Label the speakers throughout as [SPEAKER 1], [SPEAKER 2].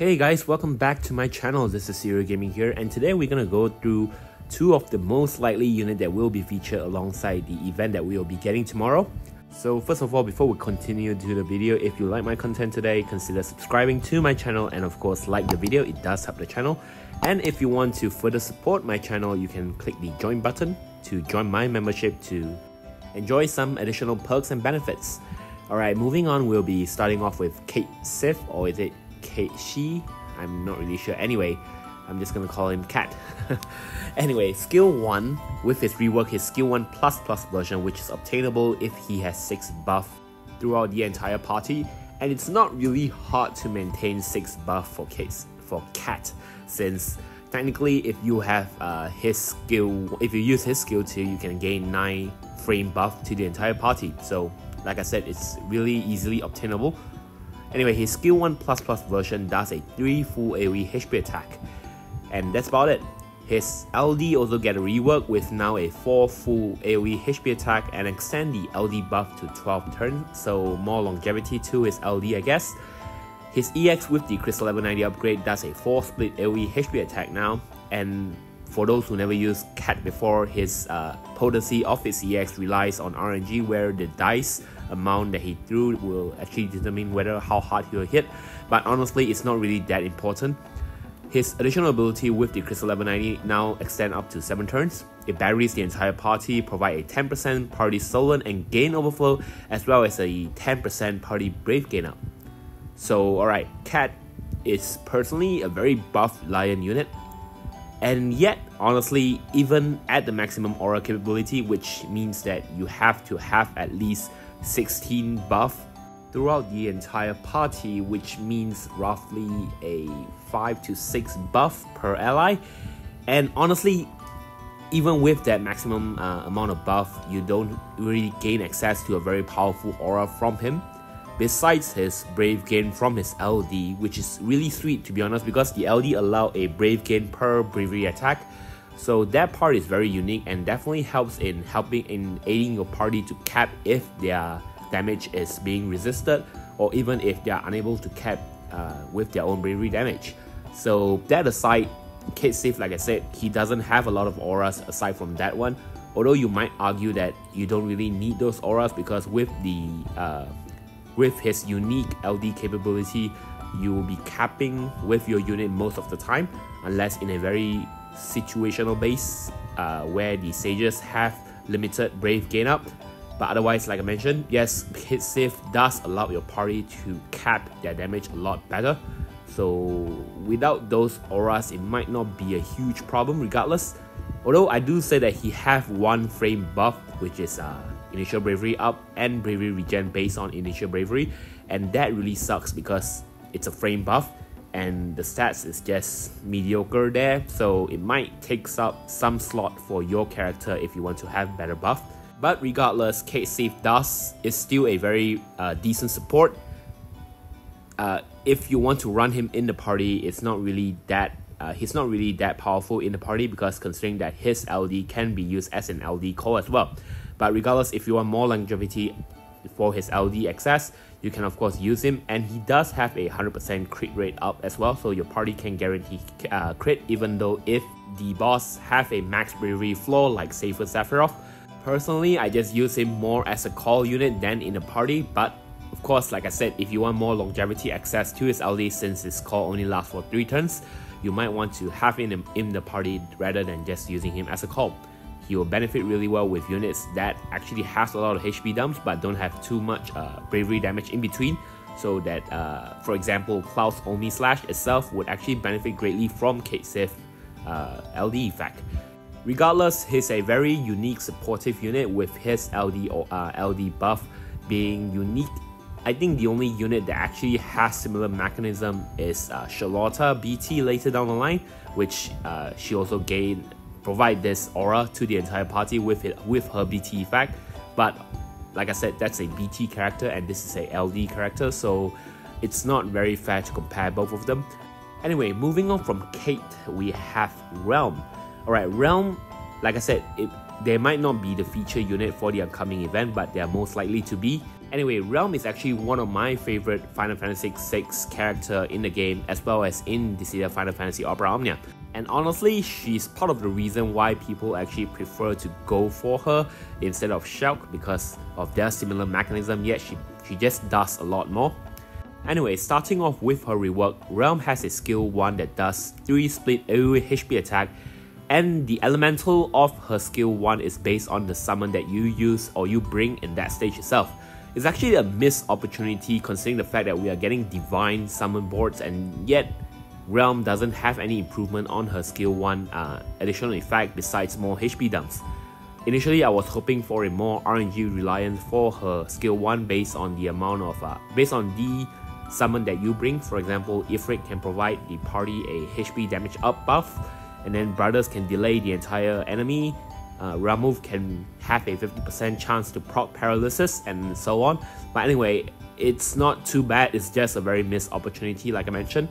[SPEAKER 1] Hey guys, welcome back to my channel. This is Serial Gaming here, and today we're gonna go through two of the most likely units that will be featured alongside the event that we will be getting tomorrow. So first of all, before we continue to the video, if you like my content today, consider subscribing to my channel and of course like the video, it does help the channel. And if you want to further support my channel, you can click the join button to join my membership to enjoy some additional perks and benefits. Alright, moving on, we'll be starting off with Cait Sith, or is it Cait She? I'm not really sure. Anyway, I'm just gonna call him Cat. Anyway, skill 1, with his rework, his skill 1++ version, which is obtainable if he has 6 buff throughout the entire party, and it's not really hard to maintain 6 buff for Cat, since technically if you have his skill, if you use his skill 2, you can gain 9 frame buff to the entire party. So like I said, it's really easily obtainable. Anyway, his skill 1++ version does a 3 full AoE HP attack, and that's about it. His LD also get a rework with now a 4 full AoE HP attack and extend the LD buff to 12 turns, so more longevity to his LD, I guess. His EX with the Crystal Level 90 upgrade does a 4 split AoE HP attack now, and for those who never used Cat before, his potency of his EX relies on RNG, where the dice amount that he threw will actually determine how hard he will hit, but honestly it's not really that important. His additional ability with the Crystal Level 90 now extend up to 7 turns. It batteries the entire party, provide a 10% party stolen and gain overflow, as well as a 10% party brave gain up. So alright, Cat is personally a very buff lion unit, and yet honestly, even at the maximum aura capability, which means that you have to have at least 16 buff throughout the entire party, which means roughly a 5 to 6 buff per ally, and honestly even with that maximum amount of buff, you don't really gain access to a very powerful aura from him, besides his brave gain from his LD, which is really sweet to be honest, because the LD allow a brave gain per bravery attack. So that part is very unique and definitely helps in aiding your party to cap if their damage is being resisted, or even if they are unable to cap with their own bravery damage. So that aside, Cait Sith, like I said, he doesn't have a lot of auras aside from that one, although you might argue that you don't really need those auras, because with his unique LD capability, you will be capping with your unit most of the time, unless in a very situational base where the sages have limited brave gain up. But otherwise, like I mentioned, yes, Cait Sith does allow your party to cap their damage a lot better. So without those auras, it might not be a huge problem regardless. Although I do say that he have 1 frame buff, which is initial bravery up and bravery regen based on initial bravery, and that really sucks because it's a frame buff and the stats is just mediocre there, so it might take up some slot for your character if you want to have better buff. But regardless, Cait Sith is still a very decent support. If you want to run him in the party, it's not really that he's not really that powerful in the party, because considering that his LD can be used as an LD core as well. But regardless, if you want more longevity for his LD access, you can of course use him, and he does have a 100% crit rate up as well, so your party can guarantee crit even though if the boss have a max bravery floor like say for Sephiroth. Personally, I just use him more as a call unit than in a party, but of course, like I said, if you want more longevity access to his LD, since his call only lasts for 3 turns, you might want to have him in the party rather than just using him as a call. He will benefit really well with units that actually has a lot of HP dumps but don't have too much bravery damage in between, so that for example, Cloud's Omi Slash itself would actually benefit greatly from Cait Sith LD effect. Regardless, he's a very unique supportive unit, with his LD buff being unique. I think the only unit that actually has similar mechanism is Charlotta BT later down the line, which she also provide this aura to the entire party with her BT effect. But like I said, that's a BT character and this is a LD character, so it's not very fair to compare both of them. Anyway, moving on from Cait, we have Relm. Alright, Relm, like I said, they might not be the feature unit for the upcoming event, but they are most likely to be. Anyway, Relm is actually one of my favorite Final Fantasy VI character in the game, as well as in the Final Fantasy Opera Omnia. And honestly, she's part of the reason why people actually prefer to go for her instead of Shelke, because of their similar mechanism, yet she just does a lot more. Anyway, starting off with her rework, Relm has a skill 1 that does 3 split AoE HP attack, and the elemental of her skill 1 is based on the summon that you use or you bring in that stage itself. It's actually a missed opportunity considering the fact that we are getting divine summon boards, and yet Relm doesn't have any improvement on her skill 1 additional effect besides more HP dumps. Initially, I was hoping for a more RNG reliance for her skill 1 based on the amount of based on the summon that you bring. For example, Ifrit can provide the party a HP damage up buff, and then Brothers can delay the entire enemy. Ramuv can have a 50% chance to proc paralysis and so on. But anyway, it's not too bad, it's just a very missed opportunity like I mentioned.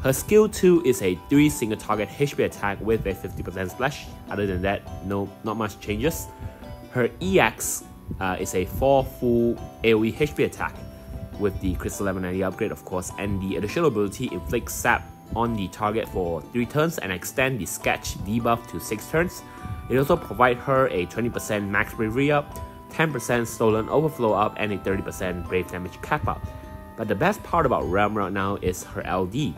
[SPEAKER 1] Her skill 2 is a 3 single target HP attack with a 50% splash. Other than that, not much changes. Her EX is a 4 full AoE HP attack with the Crystal 1190 upgrade of course, and the additional ability inflicts sap on the target for 3 turns and extend the sketch debuff to 6 turns. It also provides her a 20% max bravery up, 10% stolen overflow up, and a 30% brave damage cap up. But the best part about Relm right now is her LD.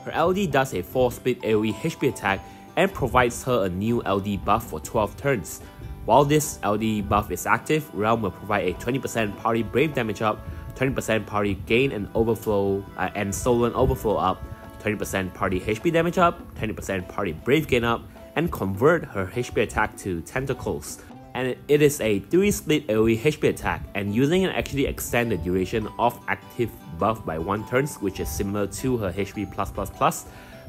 [SPEAKER 1] Her LD does a 4 split AoE HP attack and provides her a new LD buff for 12 turns. While this LD buff is active, Relm will provide a 20% party brave damage up, 20% party gain and overflow and stolen overflow up, 20% party HP damage up, 20% party brave gain up, and convert her HP attack to tentacles. And it is a 3 split AoE HP attack, and using it actually extend the duration of active buff by 1 turn, which is similar to her HP+++.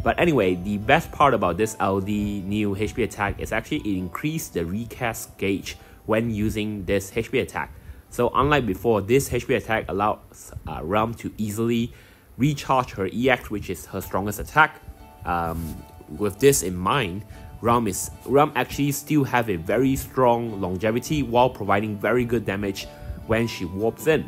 [SPEAKER 1] But anyway, the best part about this LD new HP attack is actually it increased the recast gauge when using this HP attack. So unlike before, this HP attack allows Relm to easily recharge her EX, which is her strongest attack. With this in mind, Relm actually still have a very strong longevity while providing very good damage when she warps in.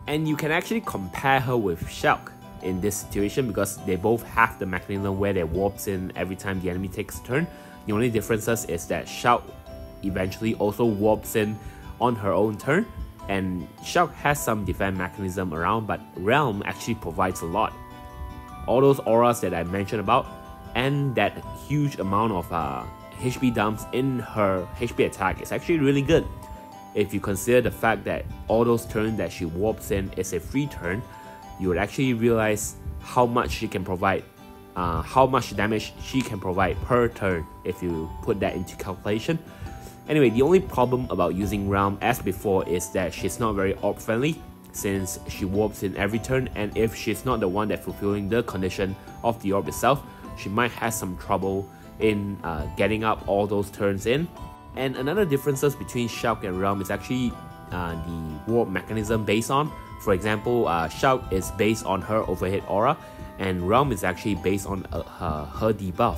[SPEAKER 1] And you can actually compare her with Shelke in this situation because they both have the mechanism where they warps in every time the enemy takes a turn. The only differences is that Shelke eventually also warps in on her own turn, and Shelke has some defense mechanism around, but Relm actually provides a lot. All those auras that I mentioned about, and that huge amount of HP dumps in her HP attack is actually really good. If you consider the fact that all those turns that she warps in is a free turn, you would actually realize how much she can provide, how much damage she can provide per turn if you put that into calculation. Anyway, the only problem about using Relm as before is that she's not very orb friendly since she warps in every turn, and if she's not the one that fulfilling the condition of the orb itself, she might have some trouble in getting up all those turns in. And another differences between Shelke and Relm is actually the warp mechanism based on. For example, Shelke is based on her overhead aura, and Relm is actually based on her debuff.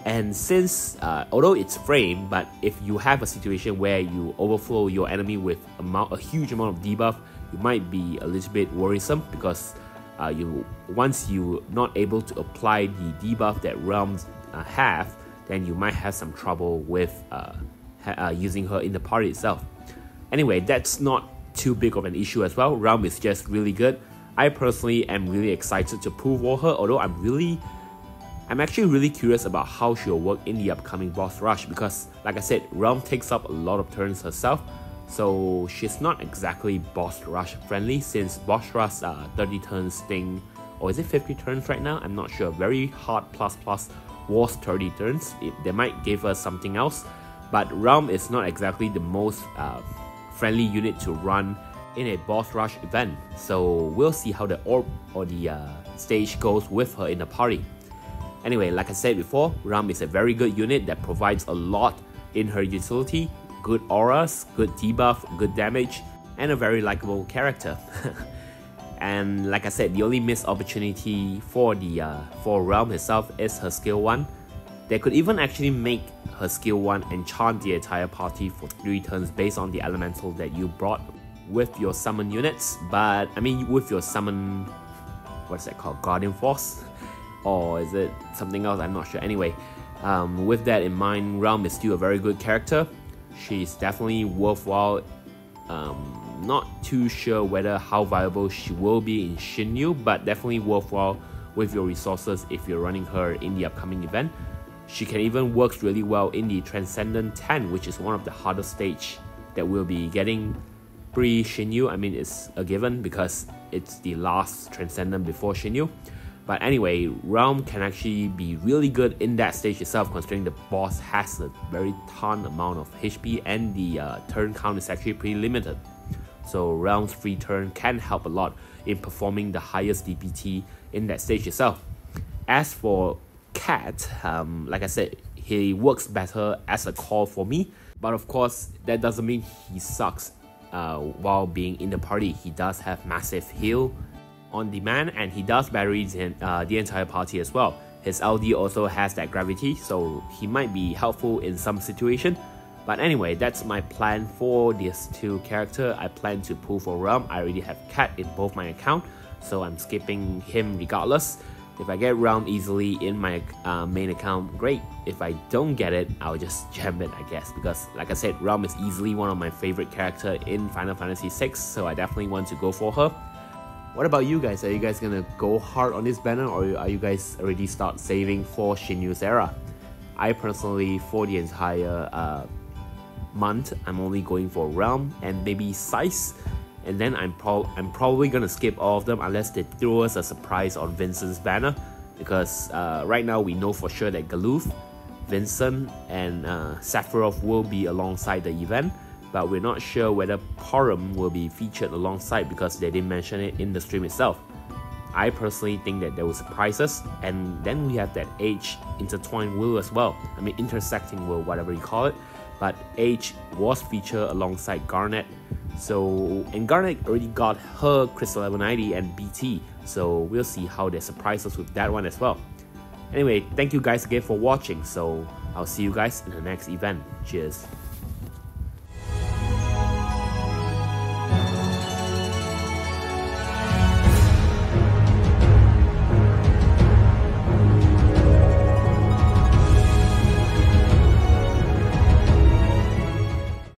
[SPEAKER 1] And since, although it's framed, but if you have a situation where you overflow your enemy with a huge amount of debuff, you might be a little bit worrisome because once you're not able to apply the debuff that Relms have, then you might have some trouble with using her in the party itself. Anyway, that's not too big of an issue as well. Relm is just really good. I personally am really excited to pull for her, although I'm actually really curious about how she'll work in the upcoming boss rush because, like I said, Relm takes up a lot of turns herself, so she's not exactly boss rush friendly since boss rush 30 turns thing, or is it 50 turns right now? I'm not sure. Very hard plus was 30 turns. They might give us something else, but Relm is not exactly the most friendly unit to run in a boss rush event, so we'll see how the orb or the stage goes with her in the party. Anyway, like I said before, Relm is a very good unit that provides a lot in her utility, good auras, good debuff, good damage, and a very likable character. And like I said, the only missed opportunity for Relm herself is her skill 1. They could even actually make her skill 1 enchant the entire party for 3 turns based on the elemental that you brought. with your summon units, but I mean with your summon, what's that called, Guardian Force? Or is it something else? I'm not sure. Anyway, with that in mind, Relm is still a very good character. She's definitely worthwhile. Not too sure whether how viable she will be in Shinyu, but definitely worthwhile with your resources if you're running her in the upcoming event. She can even work really well in the Transcendent 10, which is one of the hardest stage that we'll be getting pre-Shinyu. I mean, it's a given because it's the last Transcendent before Shinyu. But anyway, Relm can actually be really good in that stage itself, considering the boss has a very ton amount of HP and the turn count is actually pretty limited. So Relm's free turn can help a lot in performing the highest DPT in that stage itself. As for Cait, like I said, he works better as a core for me, but of course that doesn't mean he sucks while being in the party. He does have massive heal on demand, and he does battery the entire party as well. His LD also has that gravity, so he might be helpful in some situation. But anyway, that's my plan for this two character. I plan to pull for Relm. I already have Cait in both my account, so I'm skipping him regardless. If I get Relm easily in my main account, great. If I don't get it, I'll just jam it, I guess, because like I said, Relm is easily one of my favorite character in Final Fantasy VI, so I definitely want to go for her. What about you guys? Are you guys gonna go hard on this banner, or are you guys already start saving for Shinyu's era? I personally, for the entire month, I'm only going for Relm and maybe Size, and then I'm probably gonna skip all of them unless they throw us a surprise on Vincent's banner, because right now we know for sure that Galuf, Vincent, and Sephiroth will be alongside the event, but we're not sure whether Porum will be featured alongside because they didn't mention it in the stream itself. I personally think that they will surprise us, and then we have that Age intertwined will as well. I mean, intersecting will, whatever you call it. But Age was featured alongside Garnet. So, and Garnet already got her Crystal Level 90 and BT. So we'll see how they surprise us with that one as well. Anyway, thank you guys again for watching. So I'll see you guys in the next event. Cheers.